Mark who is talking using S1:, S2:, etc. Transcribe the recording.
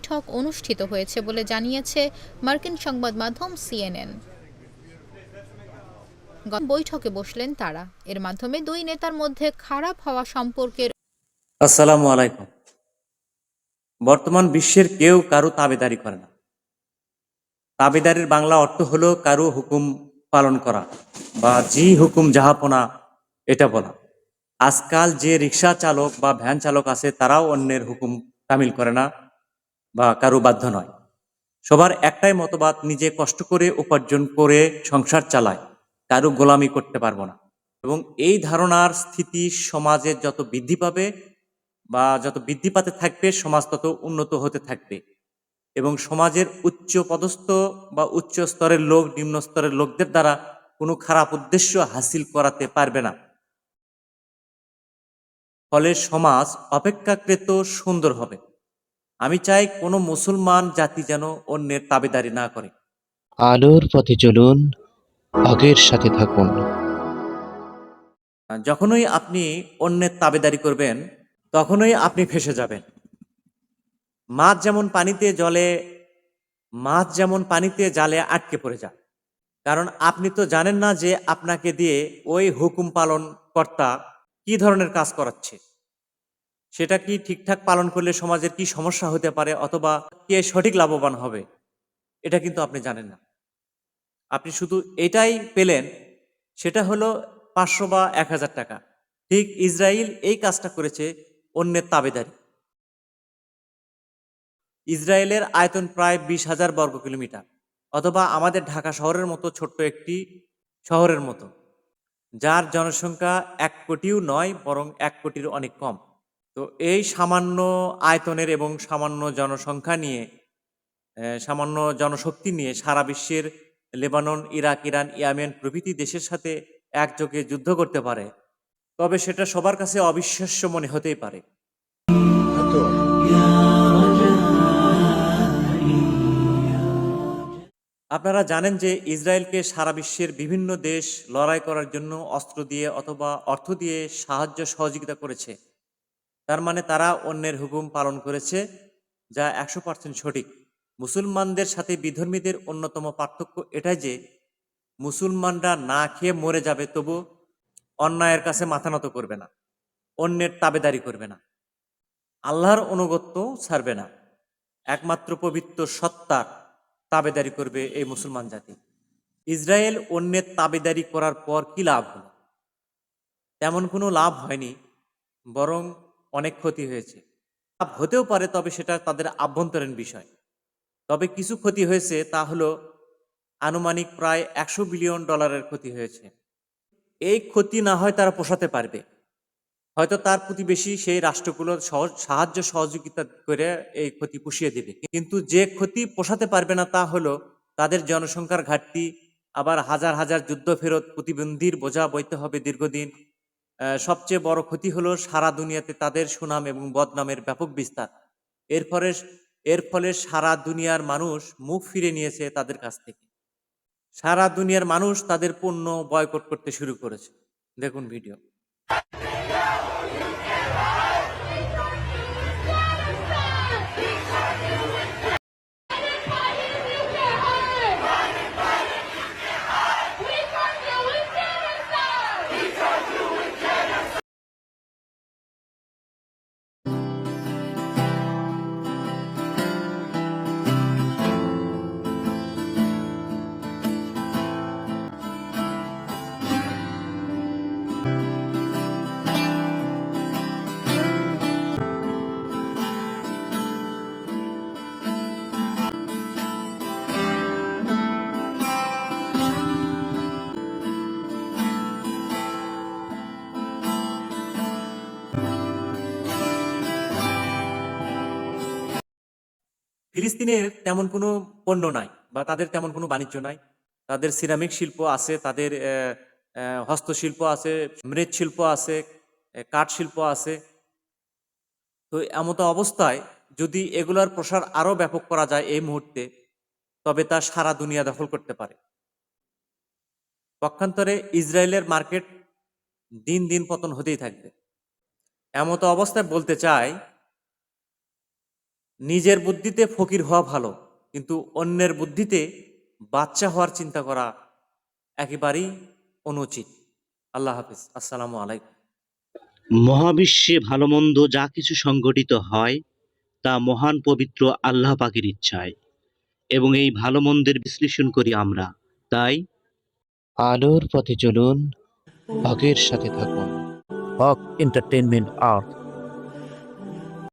S1: বৈঠক অনুষ্ঠিত হয়েছে বলে জানিয়েছে মার্কিন সংবাদ মাধ্যম সিএনএন। বৈঠকে বসলেন তারা। এর মাধ্যমে দুই নেতার মধ্যে খারাপ হওয়া সম্পর্কের।
S2: আসসালামু আলাইকুম। বর্তমান বিশ্বের কেউ কারো তাবেদারি করে না। তাবেদারির বাংলা অর্থ হলো কারো হুকুম পালন করা বা জি হুকুম জাহাপনা এটা বলা। আজকাল যে রিক্সা চালক বা ভ্যান চালক আছে তারাও অন্যের হুকুম তামিল করে না বা কারো বাধ্য নয়। সবার একটাই মতবাদ, নিজে কষ্ট করে উপার্জন করে সংসার চালায়, কারো গোলামি করতে পারবো না। এবং এই ধারণার স্থিতি সমাজে যত বৃদ্ধি পাবে বা যত বৃদ্ধি পাতে থাকবে, সমাজ তত উন্নত হতে থাকবে এবং সমাজের উচ্চ পদস্থ বা উচ্চ স্তরের লোক নিম্ন স্তরের লোকদের দ্বারা কোনো খারাপ উদ্দেশ্য হাসিল করাতে পারবে না। ফলে সমাজ অপেক্ষাকৃত সুন্দর হবে। আমি চাই কোনো মুসলমান জাতি যেন অন্যের তাবেদারি না করে।
S3: আলোর পথে চলুন, আগের সাথে থাকুন।
S2: যখনই আপনি অন্যের তাবেদারি করবেন তখনই আপনি ফেঁসে যাবেন। মাছ যেমন পানিতে জলে মাছ যেমন পানিতে জালে আটকে পড়ে যায়, কারণ আপনি তো জানেন না যে আপনাকে দিয়ে ওই হুকুম পালন কর্তা কি ধরনের কাজ করাচ্ছে, সেটা কি ঠিকঠাক পালন করলে সমাজের কি সমস্যা হতে পারে অথবা কে সঠিক লাভবান হবে, এটা কিন্তু আপনি জানেন না। আপনি শুধু এটাই পেলেন, সেটা হলো 500 বা 1000 টাকা। ঠিক ইসরায়েল এই কাজটা করেছে, অন্যের তাবেদারি। ইসরায়েলের আয়তন প্রায় 20,000 বর্গ কিলোমিটার, অথবা আমাদের ঢাকা শহরের মতো ছোট্ট একটি শহরের মতো, যার জনসংখ্যা 1 কোটিও নয়, বরং 1 কোটির অনেক কম। তো এই সামান্য আয়তনের এবং সামান্য জনসংখ্যা নিয়ে, সামান্য জনশক্তি নিয়ে সারা বিশ্বের লেবানন, ইরাক, ইরান, ইয়েমেন প্রভৃতি দেশের সাথে একযোগে যুদ্ধ করতে পারে, তবে সেটা সবার কাছে অবিশ্বাস্য মনে হতেই পারে। আপনারা জানেন যে ইসরায়েলকে সারা বিশ্বের বিভিন্ন দেশ লড়াই করার জন্য অস্ত্র দিয়ে অথবা অর্থ দিয়ে সাহায্য সহযোগিতা করেছে। তার মানে তারা অন্যের হুকুম পালন করেছে, যা 100% সঠিক। মুসলমানদের সাথে বিধর্মীদের অন্যতম পার্থক্য এটাই যে মুসলমানরা না খেয়ে মরে যাবে, তবু অন্যায়ের কাছে মাথা নত করবে না, অন্যের তাবেদারি করবে না, আল্লাহর অনুগত্য ছাড়বে না, একমাত্র পবিত্র সত্তার তাবেদারি করবে এই মুসলমান জাতি। ইসরায়েল অন্যের তাবেদারি করার পর কি লাভ হলো? তেমন কোনো লাভ হয়নি, বরং অনেক ক্ষতি হয়েছে। লাভ হতেও পারে, তবে সেটা তাদের আভ্যন্তরীণ বিষয়। তবে কিছু ক্ষতি হয়েছে, তা হলো আনুমানিক প্রায় $100 বিলিয়ন ক্ষতি হয়েছে। এই ক্ষতি না হয় তারা পোষাতে পারবে, হয়তো তার প্রতিবেশী সেই রাষ্ট্রগুলো সাহায্য সহযোগিতা করে এই ক্ষতি পুষিয়ে দেবে। কিন্তু যে ক্ষতি পোষাতে পারবে না তা হলো তাদের জনসংখ্যার ঘাটতি, আবার হাজার হাজার যুদ্ধ ফেরত প্রতিবন্ধীর বোঝা বইতে হবে দীর্ঘদিন। সবচেয়ে বড় ক্ষতি হলো সারা দুনিয়াতে তাদের সুনাম এবং বদনামের ব্যাপক বিস্তার। এর ফলে এর ফলে সারা দুনিয়ার মানুষ মুখ ফিরে নিয়েছে তাদের কাছ থেকে। সারা দুনিয়ার মানুষ তাদের পণ্য বয়কট করতে শুরু করেছে। দেখুন ভিডিও। ফিলিস্তিনের তেমন কোনো পণ্য নাই বা তাদের তেমন কোনো বাণিজ্য নাই। তাদের সিরামিক শিল্প আছে, তাদের হস্তশিল্প আছে, মৃৎশিল্প আছে, কাঠ শিল্প আছে। তো এমতো অবস্থায় যদি এগুলার প্রসার আরও ব্যাপক করা যায় এই মুহূর্তে, তবে তা সারা দুনিয়া দখল করতে পারে। পক্ষান্তরে ইসরায়েলের মার্কেট দিন দিন পতন হতেই থাকবে। এমতো অবস্থায় বলতে চাই, নিজের বুদ্ধিতে ফকির হওয়া ভালো, কিন্তু অন্যের বুদ্ধিতে বাচ্চা হওয়ার চিন্তা করা একেবারেই অনুচিত। আল্লাহ হাফিজ। আসসালামু আলাইকুম।
S3: মহাবিশ্বে ভালো মন্দ যা কিছু সংঘটিত হয় তা মহান পবিত্র আল্লাহ পাকের ইচ্ছায়, এবং এই ভালো মন্দের বিশ্লেষণ করি আমরা। তাই আলোর পথে চলুন, হকের সাথে থাকুন।
S4: হক এন্টারটেইনমেন্ট আর্ট।